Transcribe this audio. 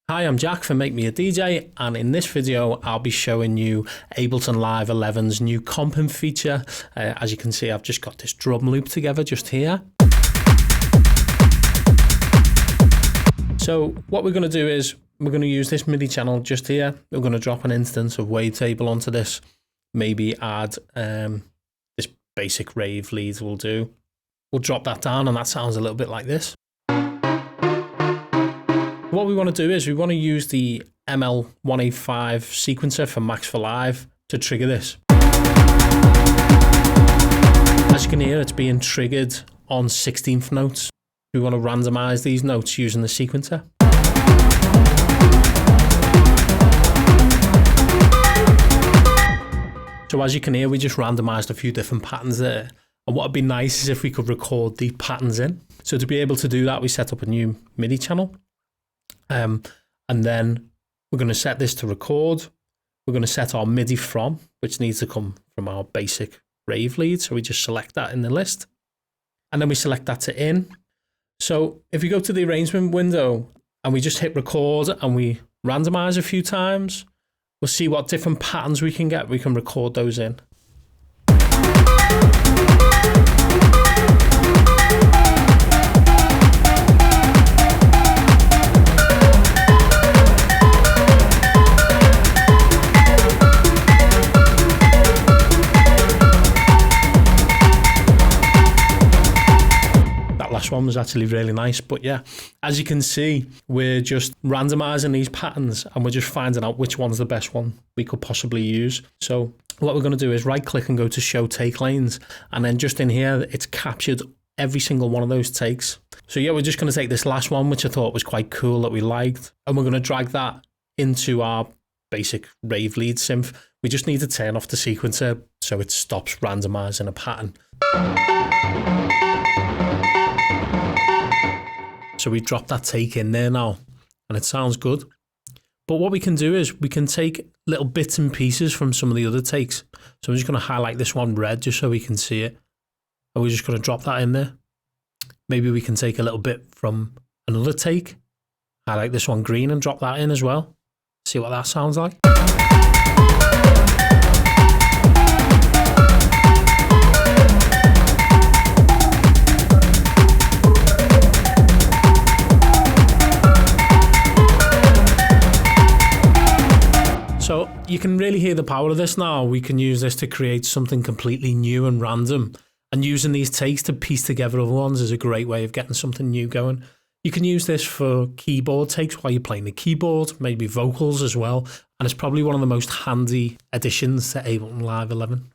Hi, I'm Jack from Make Me a DJ, and in this video I'll be showing you Ableton Live 11's new comping feature. As you can see, I've just got this drum loop together just here. So what we're going to do is we're going to use this MIDI channel just here. We're going to drop an instance of wavetable onto this, maybe add this basic rave lead will do. We'll drop that down and that sounds a little bit like this. What we want to do is we want to use the ML185 sequencer from Max for Live to trigger this. As you can hear, it's being triggered on 16th notes. We want to randomize these notes using the sequencer. So as you can hear, we just randomized a few different patterns there. And what would be nice is if we could record the patterns in. So to be able to do that, we set up a new MIDI channel. And then we're going to set this to record. We're going to set our MIDI from, which needs to come from our basic rave lead. So we just select that in the list. And then we select that to in. So if you go to the arrangement window and we just hit record and we randomize a few times, we'll see what different patterns we can get. We can record those in. Last one was actually really nice, but yeah, as you can see, we're just randomizing these patterns and we're just finding out which one's the best one we could possibly use. So what we're going to do is right click and go to show take lanes, and then just in here it's captured every single one of those takes. So yeah, we're just going to take this last one, which I thought was quite cool, that we liked, and we're going to drag that into our basic rave lead synth. We just need to turn off the sequencer so it stops randomizing a pattern. So we drop that take in there now and it sounds good. But what we can do is we can take little bits and pieces from some of the other takes. So I'm just going to highlight this one red just so we can see it. And we're just going to drop that in there. Maybe we can take a little bit from another take, highlight this one green and drop that in as well. See what that sounds like. So you can really hear the power of this now. We can use this to create something completely new and random. And using these takes to piece together other ones is a great way of getting something new going. You can use this for keyboard takes while you're playing the keyboard, maybe vocals as well. And it's probably one of the most handy additions to Ableton Live 11.